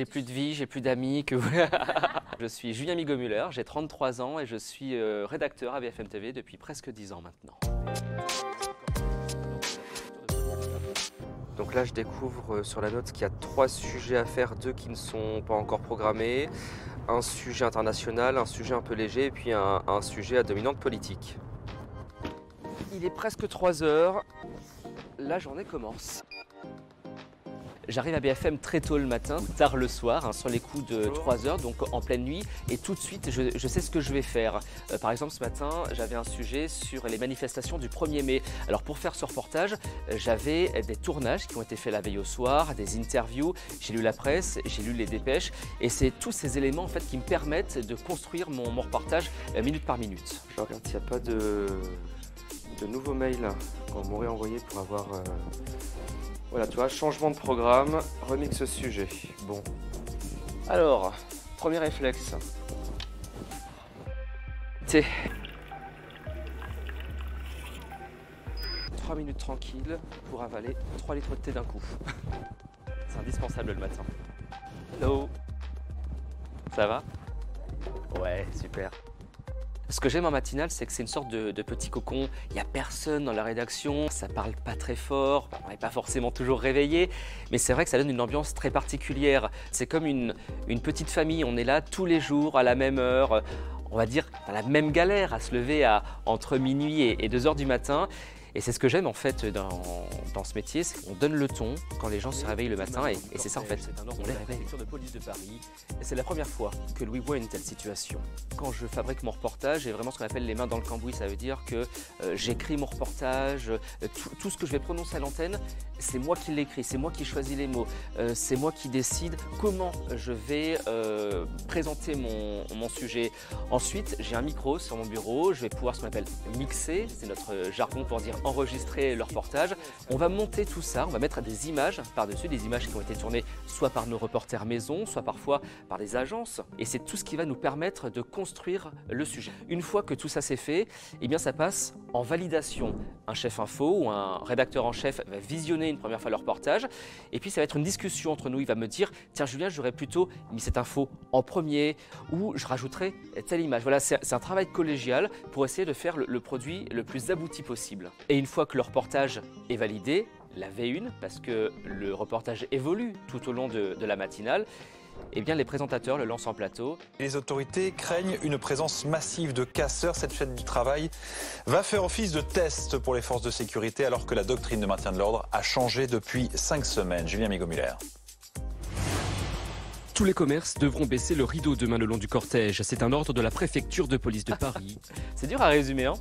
J'ai plus de vie, j'ai plus d'amis que vous. Je suis Julien Migaud-Müller, j'ai 33 ans et je suis rédacteur à BFM TV depuis presque 10 ans maintenant. Donc là, je découvre sur la note qu'il y a 3 sujets à faire, 2 qui ne sont pas encore programmés, un sujet international, un sujet un peu léger et puis un sujet à dominante politique. Il est presque 3 heures, la journée commence. J'arrive à BFM très tôt le matin, tard le soir, sur les coups de 3 heures, donc en pleine nuit. Et tout de suite, je sais ce que je vais faire. Par exemple, ce matin, j'avais un sujet sur les manifestations du 1er mai. Alors pour faire ce reportage, j'avais des tournages qui ont été faits la veille au soir, des interviews, j'ai lu la presse, j'ai lu les dépêches. Et c'est tous ces éléments en fait, qui me permettent de construire mon reportage minute par minute. Je regarde s'il n'y a pas de nouveaux mails qu'on m'aurait envoyé pour avoir... Voilà, tu vois, changement de programme, remix sujet. Bon. Alors, premier réflexe. Thé. 3 minutes tranquilles pour avaler 3 litres de thé d'un coup. C'est indispensable le matin. Hello. Ça va? Ouais, super. Ce que j'aime en matinale, c'est que c'est une sorte de petit cocon. Il n'y a personne dans la rédaction, ça parle pas très fort, on n'est pas forcément toujours réveillé, mais c'est vrai que ça donne une ambiance très particulière. C'est comme une petite famille, on est là tous les jours à la même heure, on va dire dans la même galère à se lever entre minuit et 2 heures du matin. Et c'est ce que j'aime en fait dans ce métier, c'est qu'on donne le ton quand les gens se réveillent le matin et c'est ça en fait, on les réveille. De police de Paris. C'est la première fois que Louis voit une telle situation. Quand je fabrique mon reportage, j'ai vraiment ce qu'on appelle les mains dans le cambouis, ça veut dire que j'écris mon reportage, tout ce que je vais prononcer à l'antenne, c'est moi qui l'écris, c'est moi qui choisis les mots, c'est moi qui décide comment je vais présenter mon sujet. Ensuite, j'ai un micro sur mon bureau, je vais pouvoir ce qu'on appelle mixer, c'est notre jargon pour dire enregistrer le reportage. On va monter tout ça, on va mettre des images par-dessus, des images qui ont été tournées soit par nos reporters maison, soit parfois par des agences. Et c'est tout ce qui va nous permettre de construire le sujet. Une fois que tout ça c'est fait, eh bien ça passe en validation. Un chef info ou un rédacteur en chef va visionner une première fois le reportage. Et puis ça va être une discussion entre nous. Il va me dire, tiens Julien, j'aurais plutôt mis cette info en premier ou je rajouterai telle image. Voilà, c'est un travail collégial pour essayer de faire le produit le plus abouti possible. Et une fois que le reportage est validé, la V1, parce que le reportage évolue tout au long de la matinale, eh bien les présentateurs le lancent en plateau. Les autorités craignent une présence massive de casseurs. Cette fête du travail va faire office de test pour les forces de sécurité alors que la doctrine de maintien de l'ordre a changé depuis 5 semaines. Julien Migaud-Müller. Tous les commerces devront baisser le rideau demain le long du cortège. C'est un ordre de la préfecture de police de Paris. C'est dur à résumer, hein?